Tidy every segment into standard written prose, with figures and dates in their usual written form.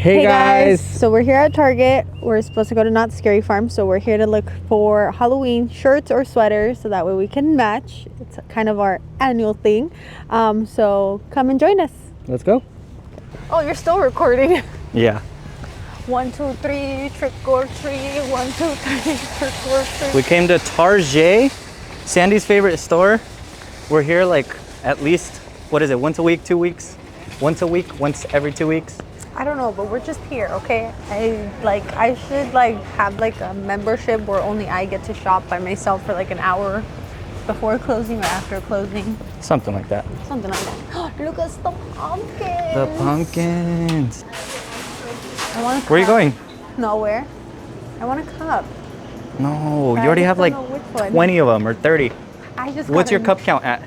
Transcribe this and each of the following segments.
Hey guys! So we're here at Target. We're supposed to go to Knott Scary Farm, so we're here to look for Halloween shirts or sweaters so that way we can match. It's kind of our annual thing. So come and join us. Let's go. Oh, you're still recording. Yeah. 1, 2, 3, trick or treat. 1, 2, 3, trick or treat. We came to Target, Sandy's favorite store. We're here like at least, what is it, once a week, 2 weeks? Once a week, once every 2 weeks? I don't know, but we're just here, okay? I should have a membership where only I get to shop by myself for an hour before closing or after closing. Something like that. Something like that. Look at the pumpkins. The pumpkins. I want a cup. Where are you going? Nowhere. I want a cup. No, you already have like 20 of them or 30. What's your cup count at?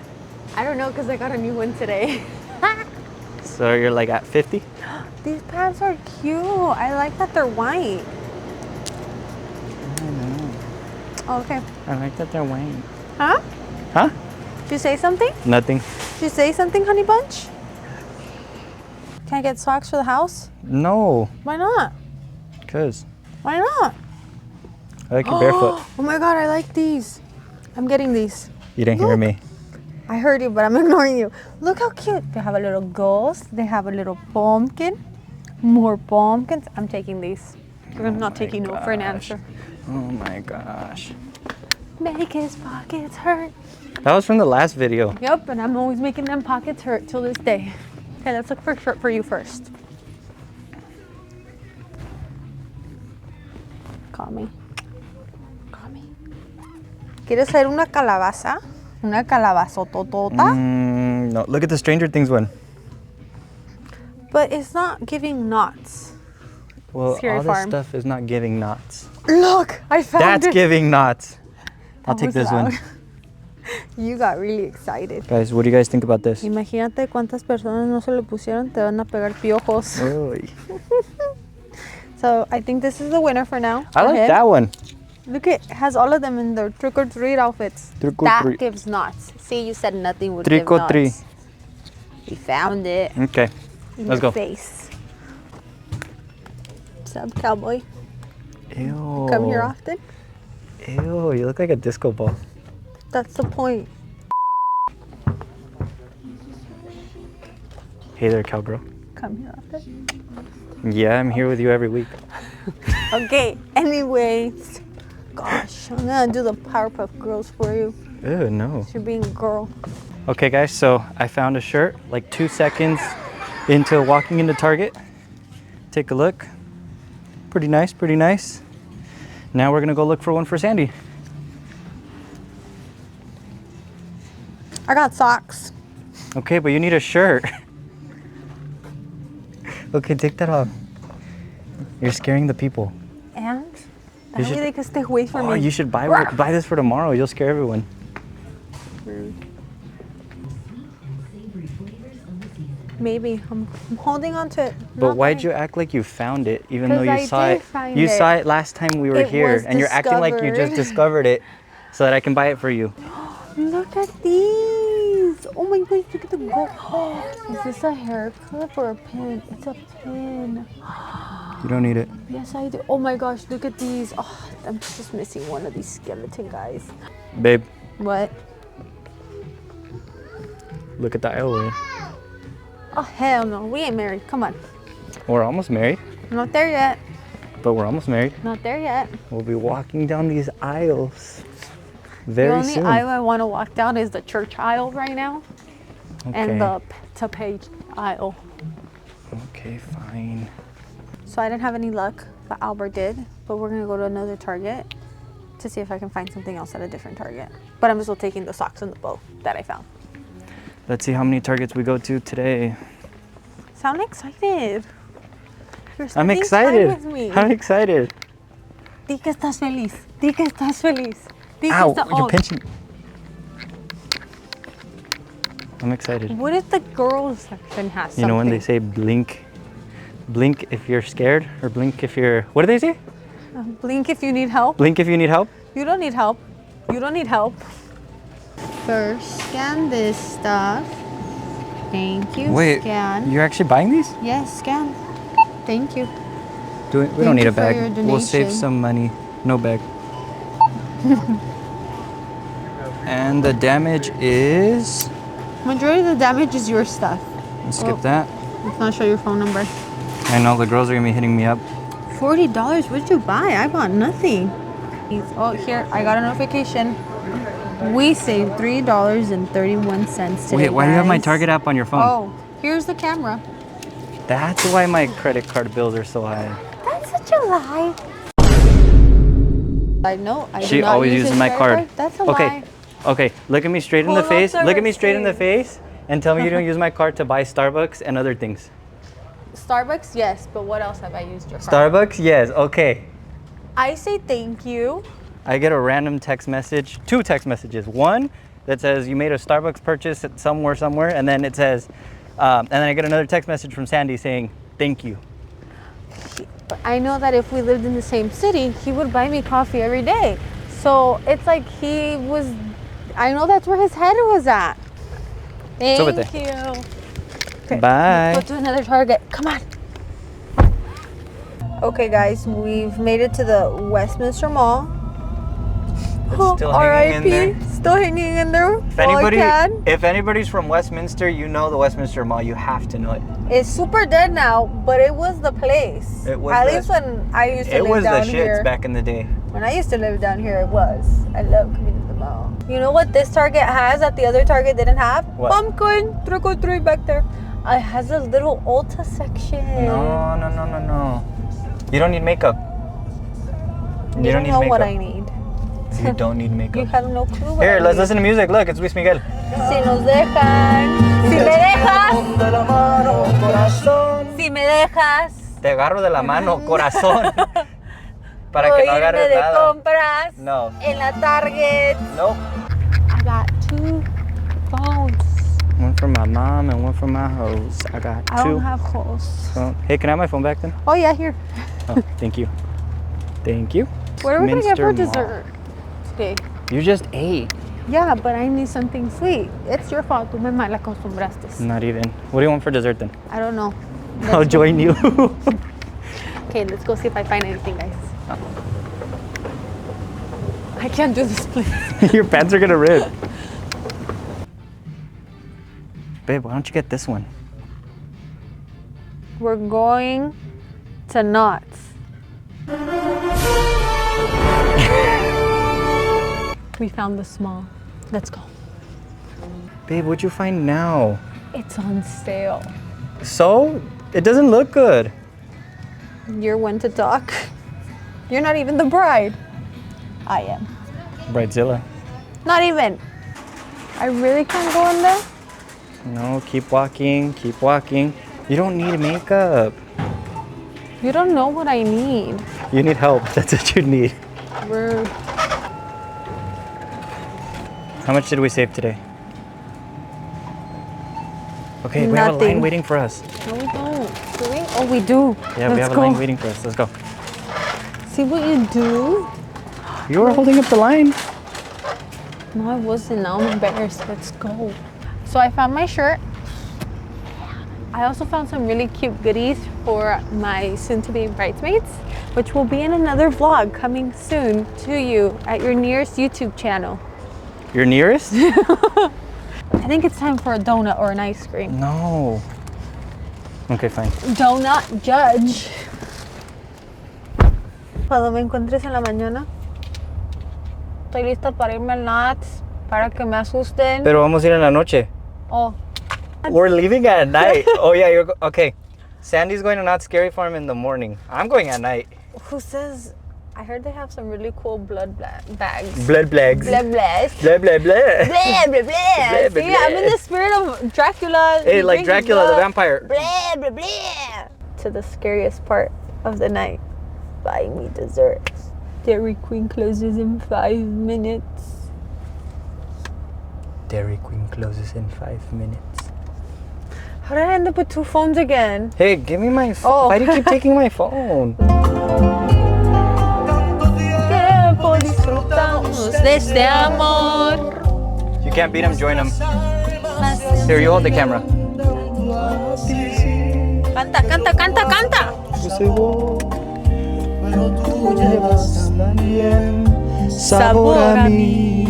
I don't know because I got a new one today. So you're like at 50? These pants are cute. I like that they're white. I know. Oh, okay. I like that they're white. Huh? Huh? Did you say something? Nothing. Did you say something, honey bunch? Can I get socks for the house? No. Why not? Because Why not? I like you barefoot. Oh my god, I like these. I'm getting these. You didn't hear me. I heard you, but I'm ignoring you. Look how cute. They have a little ghost. They have a little pumpkin. More pumpkins. I'm taking these. We're not taking no for an answer. Oh my gosh. Make his pockets hurt. That was from the last video. Yep, and I'm always making them pockets hurt till this day. Okay, let's look for a shirt for you first. Call me. Call me. ¿Quieres ser una calabaza? Una calabazototota? No, look at the Stranger Things one. But it's not giving knots. Well, Scary all this Farm. stuff is not giving knots. Look, I found That's it. giving knots. I'll That take was this loud. one. You got really excited. Guys, what do you guys think about this? Imagínate cuántas personas no se lo pusieron, te van a pegar piojos. Uy. So I think this is the winner for now. I like that one. Look, it has all of them in their trick or treat outfits. Trick or that treat. gives knots. See, you said nothing would Trick give or knots. treat. We found it. Okay, In let's your go. face. What's up, cowboy? Ew. Come here often? Ew, you look like a disco ball. That's the point. Hey there, cowgirl. Come here often? Yeah, I'm here with you every week. Okay, anyways. Gosh, I'm gonna do the Powerpuff Girls for you. Ew, no. You're being a girl. Okay, guys, so I found a shirt like 2 seconds into walking into Target. Take a look. Pretty nice, pretty nice. Now we're gonna go look for one for Sandy. I got socks. Okay, but you need a shirt. Okay, take that off. You're scaring the people. And You that should- way they can stay away from Oh, me. you should buy this for tomorrow. You'll scare everyone. Maybe. I'm holding on to it. But Not why'd my- you act like you found it, even though 'Cause you I saw did it? find You it. saw it last time we were It here, was and you're acting like you just discovered it, so that I can buy it for you. Look at these. Oh my gosh, look at the gold. Is this a hair clip or a pin? It's a pin. You don't need it. Yes, I do. Oh my gosh, look at these. Oh, I'm just missing one of these skeleton guys. Babe, What? look at the aisle we're in. Oh, hell no. We ain't married. Come on. We're almost married, Not there yet. but we're almost married. Not there yet. We'll be walking down these aisles The very only soon. aisle I want to walk down is the church aisle right now. Okay. And the to page aisle. Okay, fine. So I didn't have any luck, but Albert did. But we're gonna go to another Target to see if I can find something else at a different Target. But I'm still taking the socks and the bow that I found. Let's see how many Targets we go to today. Sound excited. You're I'm spending excited. time with me. I'm excited. Di que estás feliz. Di que estás feliz. Di que Ow, está- you're oh, pinching. I'm excited. what if the girls section has something? You know when they say blink, blink if you're scared, or blink if you're, what do they say? Blink if you need help. Blink if you need help? You don't need help. You don't need help. First, scan this stuff. Thank you. Wait, Scan. you're actually buying these? Yes, scan. Thank you. We don't need you a for your bag. We'll save donation. some money. No bag. And the damage is... Majority of the damage is your stuff. Let's skip that. Let's not show your phone number. I know the girls are gonna be hitting me up. $40. What did you buy? I bought nothing. Oh, here I got a notification. We saved $3.31 today. Wait, why do you have my guys. Target app on your phone? Oh, here's the camera. That's why my credit card bills are so high. That's such a lie. I know. She always uses my card. That's a okay. lie. Okay, look at me straight in the Pull up face. the Look at me straight in the receipt. face and tell me you don't use my card to buy Starbucks and other things. Starbucks, yes, but what else have I used your card? Starbucks, yes, okay. I say thank you. I get a random text message, 2 text messages. One that says you made a Starbucks purchase at somewhere, and then it says, and then I get another text message from Sandy saying, thank you. But I know that if we lived in the same city, he would buy me coffee every day. So it's like he was, I know that's where his head was at. Thank Súbete. you. Okay, Bye. let's go to another Target. Come on. Okay, guys, we've made it to the Westminster Mall. It's still hanging in there. R.I.P. Still hanging in there. If anybody's from Westminster, you know the Westminster Mall. You have to know it. It's super dead now, but it was the place. It was At the- least when I used to It live was the down shits here. back in the day. When I used to live down here, it was. I love coming to the mall. You know what this Target has that the other Target didn't have? What? Pumpkin, trick or treat back there. It has a little Ulta section. No. You don't need makeup. You don't need know makeup. what I need. You don't need You makeup. have no clue what Here, I let's need. listen to music. Look, it's Luis Miguel. Si nos dejan. Si me dejas. Si me dejas. Te agarro de la mano, corazón. Para o que no irme agarres de nada. compras. No. En la Target. Nope. I got 2 phones. One for my mom and one for my hoes. I got 2. I don't have holes. Hey, can I have my phone back then? Oh yeah, here. Oh, thank you. Thank you. What are we gonna get for Minster Mall. dessert today? You just ate. Yeah, but I need something sweet. It's your fault. Tú me mal acostumbraste. Not even. What do you want for dessert then? I don't know. I'll join you. Okay, let's go see if I find anything, guys. I can't do this, please. Your pants are gonna rip. Babe, why don't you get this one? We're going to Knott's. We found the small. Let's go. Babe, what'd you find now? It's on sale. So? It doesn't look good. You're one to talk. You're not even the bride. I am. Bridezilla. Not even. I really can't go in there. No, keep walking, keep walking. You don't need makeup. You don't know what I need. You need help. That's what you need. Rude. How much did we save today? Okay, we have a line Nothing. waiting for us. No, we don't. Do we? Oh, we do. Yeah, we Let's have a go. line waiting for us. Let's go. See what you do? You were holding up the line. No, I wasn't. Now I'm embarrassed. Let's go. So I found my shirt. I also found some really cute goodies for my soon-to-be bridesmaids, which will be in another vlog coming soon to you at your nearest YouTube channel. Your nearest? I think it's time for a donut or an ice cream. No. Okay, fine. Donut judge. Cuando me encuentres en la mañana, estoy lista para irme al Knott's, para que me asusten. Pero vamos a ir en la noche. Oh, We're leaving at night. Oh yeah, okay. Sandy's going to Not Scary Farm in the morning. I'm going at night. who says? I heard they have some really cool blood bags. Blood blags. Blood bags. Blah blah blah. Blah, blah, blah. Blah, blah, See, I'm in blah. the spirit of Dracula. Hey, He like drinks Dracula the blood. vampire. Blah, blah, blah. To the scariest part of the night. Buying me desserts. Dairy Queen closes in 5 minutes. Dairy Queen closes in 5 minutes. How did I end up with 2 phones again? Hey, give me my phone. Oh. Why do you keep taking my phone? Tiempo disfrutamos de este amor. If you can't beat him, join him. Here, you hold the camera. Canta, canta, canta, canta. se voy, pero tú llevas también sabor a mí.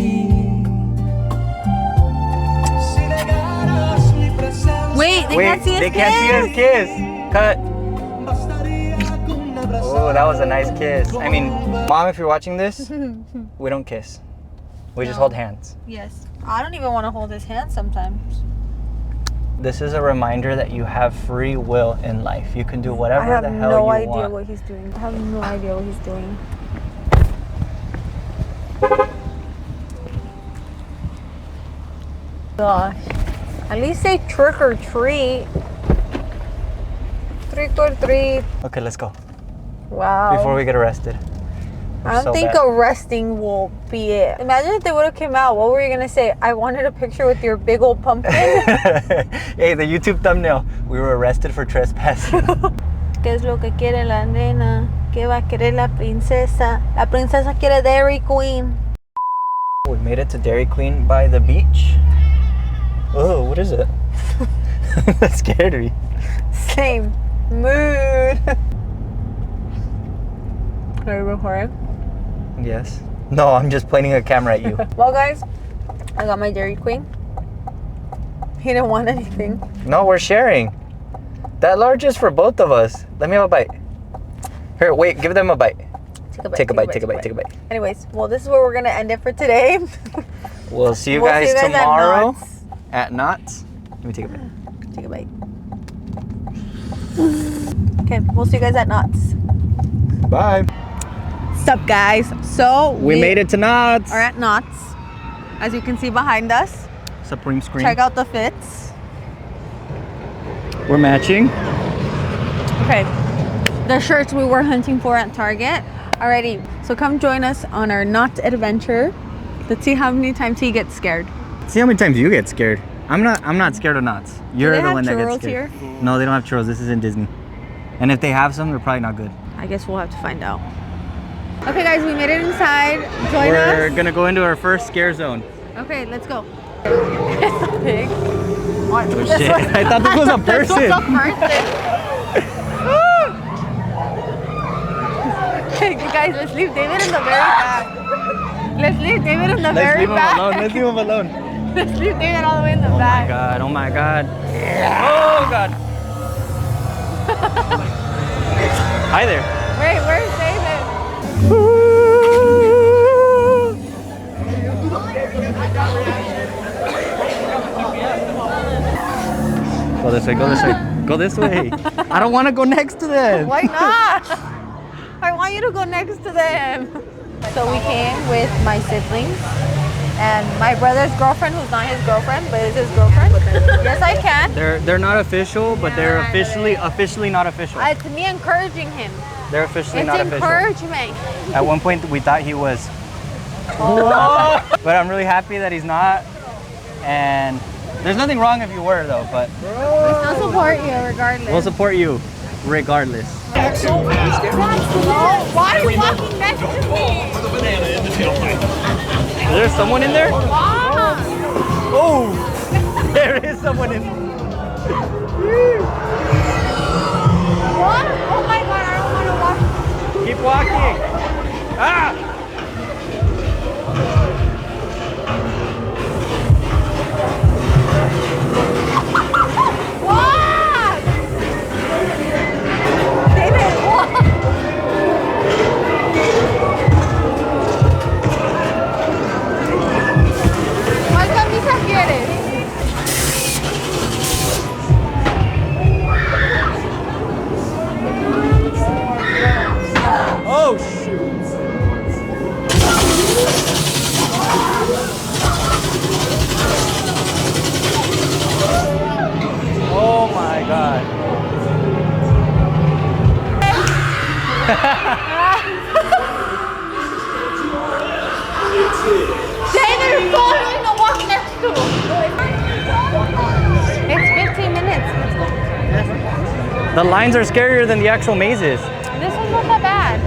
Wait, they can't see us They can't see us kiss. Cut. Oh, that was a nice kiss. I mean, Mom, if you're watching this, we don't kiss. We just hold hands. Yes. I don't even want to hold his hand sometimes. This is a reminder that you have free will in life. You can do whatever the hell you want. I have no idea what he's doing. I have no idea what he's doing. Gosh. At least say trick or treat. Trick or treat. Okay, let's go. Wow. Before we get arrested. I don't think arresting will be it. Imagine if they would have came out. What were you gonna say? I wanted a picture with your big old pumpkin. Hey, the YouTube thumbnail. We were arrested for trespassing. ¿Qué es lo que quiere la nena? ¿Qué va a querer la princesa? La princesa quiere Dairy Queen. We made it to Dairy Queen by the beach. Oh, what is it? That scared me. Same mood. Are you recording? Yes. No, I'm just pointing a camera at you. Well, guys, I got my Dairy Queen. He didn't want anything. No, we're sharing. That large is for both of us. Let me have a bite. Here, wait, give them a bite. Take a bite. Anyways, well, this is where we're going to end it for today. We'll see you guys tomorrow at Knott's. Let me take a bite. Take a bite. Okay, we'll see you guys at Knott's. Bye. What's up, guys? So we made it to Knott's. Are at Knott's. As you can see behind us. Supreme screen. Check out the fits. We're matching. Okay. The shirts we were hunting for at Target. Alrighty. So come join us on our Knott adventure. Let's see how many times he gets scared. See how many times you get scared. I'm not scared of Knott's. You're the one that gets scared. Here? No, they don't have churros. This is in Disney. And if they have some, they're probably not good. I guess we'll have to find out. Okay, guys, we made it inside. Join us. We're gonna go into our first scare zone. Okay, let's go. It's a pig. What? Oh, shit. I thought this was a person. This was a person. Hey, guys, let's leave David in the very back. Let's leave David in the very back. Let's leave him alone. Let's leave David all the way in the back. Oh my god. Oh god. Hi there. Wait, where's David? Go this way, go this way. Go this way. I don't want to go next to them. Why not? I want you to go next to them. So we came with my siblings and my brother's girlfriend, who's not his girlfriend, but is his girlfriend. Yes, I can. They're not official, but they're officially not official. It's me encouraging him. They're officially not official. It's encouragement. At one point, we thought he was. But I'm really happy that he's not. And there's nothing wrong if you were, though. But we still support you regardless. we'll support you regardless. Why are you walking next to me? Is there someone in there? Wow. Oh, there is someone in. What? Oh my god, I don't want to walk. Keep walking. Ah! Walk! David, walk! ¿Cuál camisa quieres? Oh shoot! Oh my god! David, go to walk next to. It's 15 minutes. Let's go. The lines are scarier than the actual mazes. This one's not that bad.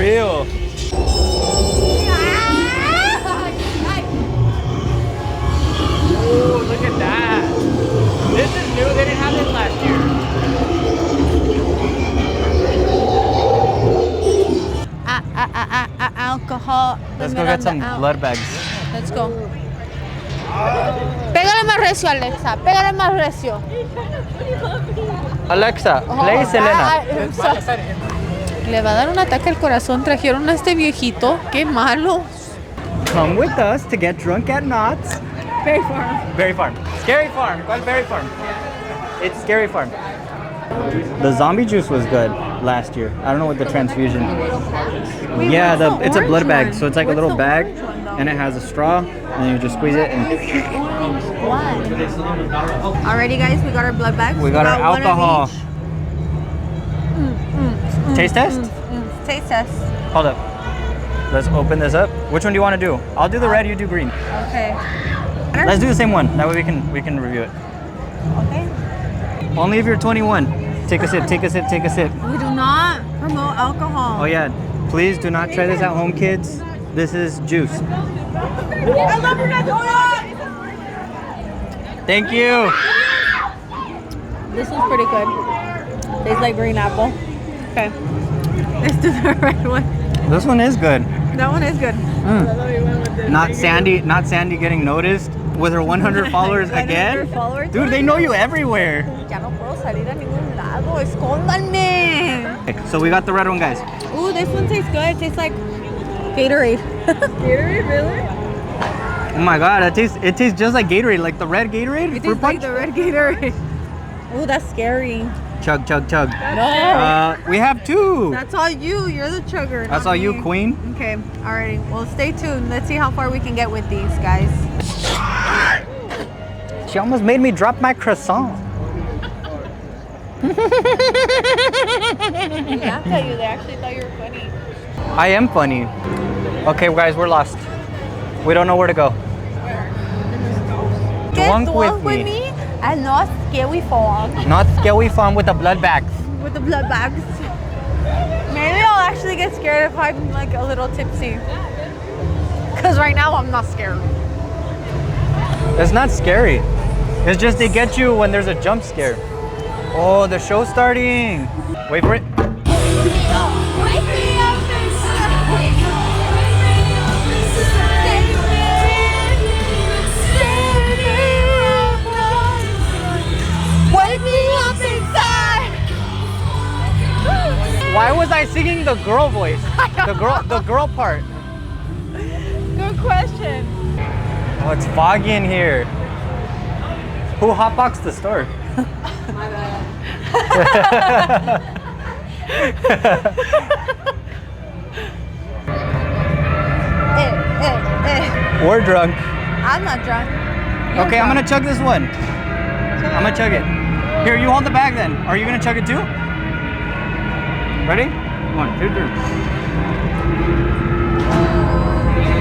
real. Oh, look at that. This is new. They didn't have this last year. Alcohol. Let's go get some blood bags. Let's go. Pégale más recio, Alexa. Pégale más recio. Alexa, play Selena. Le va a dar un ataque al corazón. Trajeron a este viejito. Qué malo. Come with us to get drunk at Knott's. Berry Farm. Berry Farm. Scary Farm. ¿Cuál Berry Farm? It's Scary Farm. The zombie juice was good last year. I don't know what the transfusion. Yeah, it's a blood bag. So it's like a little bag, and it has a straw, and you just squeeze it. And Alrighty, guys, we got our blood bags. we got our alcohol. Taste test? Taste test. Hold up. Let's open this up. Which one do you want to do? I'll do the red. You do green. Okay. Let's do the same one. That way we can review it. Okay. Only if you're 21. Take a sip. Take a sip. Take a sip. We do not promote alcohol. Oh yeah. Please do not try this at home, kids. This is juice. I love you guys. Thank you. This one's pretty good. Tastes like green apple. Okay. Let's do the red one. This one is good. That one is good. Not Sandy getting noticed with her 100 followers again. Dude, they know you everywhere. Ya no puedo salir a ningún lado. Escóndanme. Okay, so we got the red one, guys. Ooh, this one tastes good. It tastes like Gatorade. Gatorade, really? Oh my god, it tastes just like Gatorade, like the red Gatorade. It tastes like the red Gatorade. Ooh, that's scary. Chug, chug, chug. No. We have two. That's all you. You're the chugger. That's not all you, me. queen. Okay. Alrighty. Well, stay tuned. Let's see how far we can get with these, guys. She almost made me drop my croissant. Yeah, I'll tell you. They actually thought you were funny. I am funny. Okay, guys, we're lost. We don't know where to go. Drunk with me. And not scary farm. Not scary farm with the blood bags. With the blood bags. Maybe I'll actually get scared if I'm like a little tipsy. Because right now I'm not scared. It's not scary. It's just they get you when there's a jump scare. Oh, the show's starting. Wait for it. Why was I singing the girl voice? The girl part. Good question. Oh, it's foggy in here. Who hotboxed the store? My bad. We're drunk. I'm not drunk. Okay, I'm gonna chug this one. I'm gonna chug it. Here, you hold the bag then. Are you gonna chug it too? Ready? 1, 2, 3.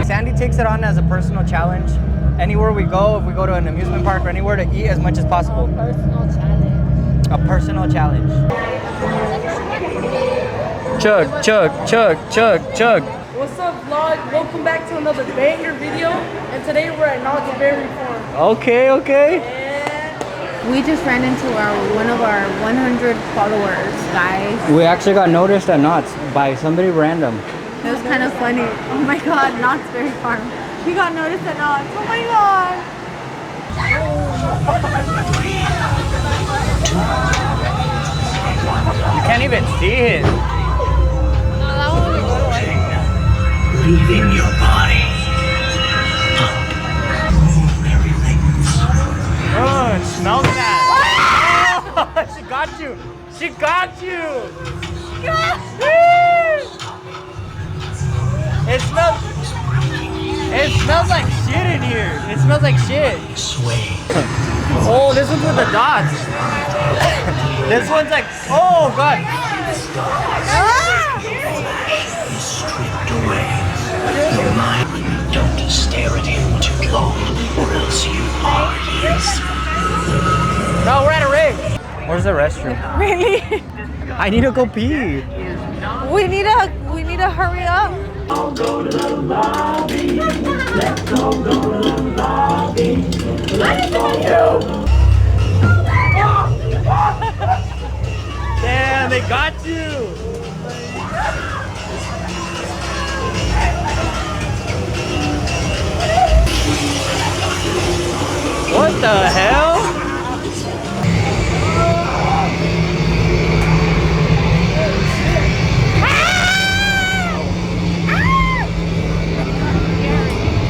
Sandy takes it on as a personal challenge. Anywhere we go, if we go to an amusement park or anywhere, to eat as much as possible. Personal challenge. A personal challenge. Chug, chug, chug, chug, chug. What's up, vlog? Welcome back to another banger video. And today we're at Knott's Berry Farm. Okay, okay. We just ran into one of our 100 followers, guys. We actually got noticed at Knott's by somebody random. It was kind of funny. Oh my God, Knott's Berry Farm. We got noticed at Knott's. Oh my God. You can't even see it. Leaving your body. Move everything. Oh, it smells bad. Oh, she got you. She got you. It smells like shit in here. It smells like shit. Sway. Oh, this one's with the dots. This one's like, oh God. Is stripped away. Your mind, don't stare at him too long, or else you are his. No, we're at a rave. Where's the restroom? Really? I need to go pee. We need need to hurry up. Damn, they got you. What the hell?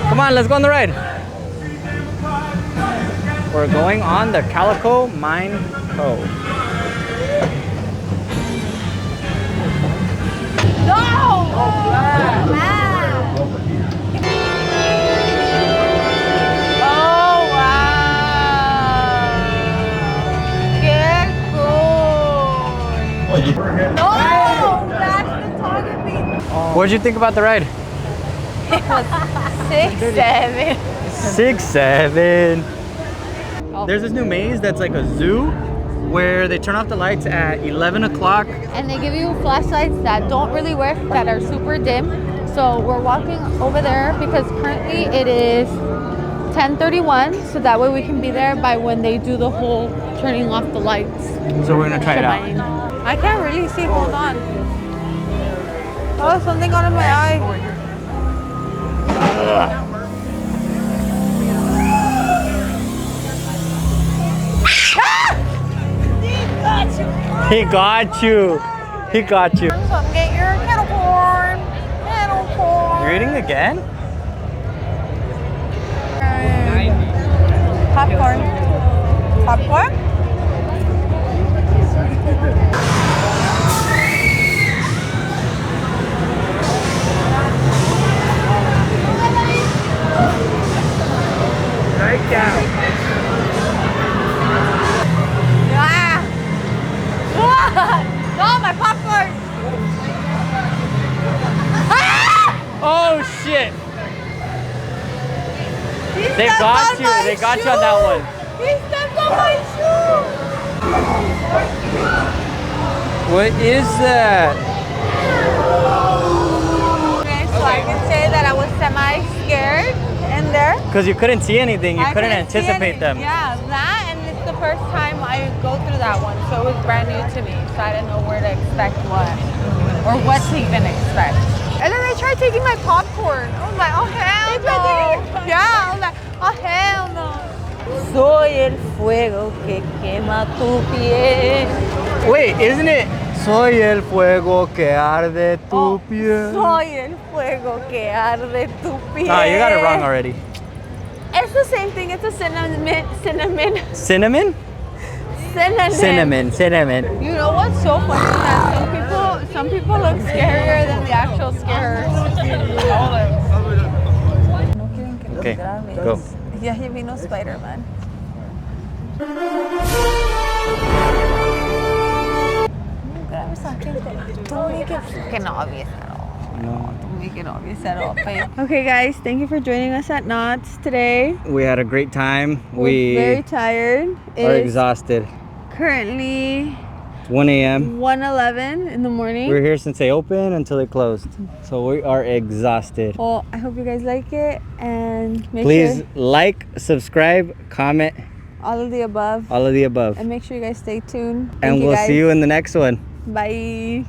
Come on, let's go on the ride. We're going on the Calico Mine Cove. No! Oh, wow. Oh, wow. Qué cool. No! That's photography. What'd you think about the ride? It was 6'7". 6'7". There's this new maze that's like a zoo where they turn off the lights at 11 o'clock. And they give you flashlights that don't really work, that are super dim. So we're walking over there because currently it is 10:31, so that way we can be there by when they do the whole turning off the lights. So we're gonna try it out. I can't really see, hold on. Oh, something got in my eye. He got you. He got you. Some get your kettle corn. Kettle corn. You're eating again? Popcorn. Popcorn? Right down. No, my popcorn! Oh shit! They got you. They got you on that one. He stepped on my shoe! What is that? Okay, so I can say that I was semi-scared in there. Because you couldn't see anything. You couldn't see anticipate them. Yeah, that, and it's the first time I go through that one, so it was brand new to me. So I didn't know where to expect what, or what to even expect. And then they tried taking my popcorn. I was like, oh hell no. Yeah, I was like, oh hell no. Soy el fuego que quema tu piel. Wait, isn't it? Soy el fuego que arde tu piel. Soy el fuego que arde tu piel. Oh, you got it wrong already. It's the same thing. It's a cinnamon. Cinnamon? Cinnamon. Cinnamon. You know what's so funny? That some people look scarier than the actual scarers. Okay, go. Ya vino Spider-Man. Don't make it fucking obvious at all. No. Don't make it obvious at all, babe. Okay, guys, thank you for joining us at Knott's today. We had a great time. We're very tired. Are exhausted. Currently 1 a.m. 1:11 in the morning. We were here since they opened until they closed. So we are exhausted. Well, I hope you guys like it, and Please like, subscribe, comment. All of the above. All of the above. And make sure you guys stay tuned. And we'll see you in the next one. Bye.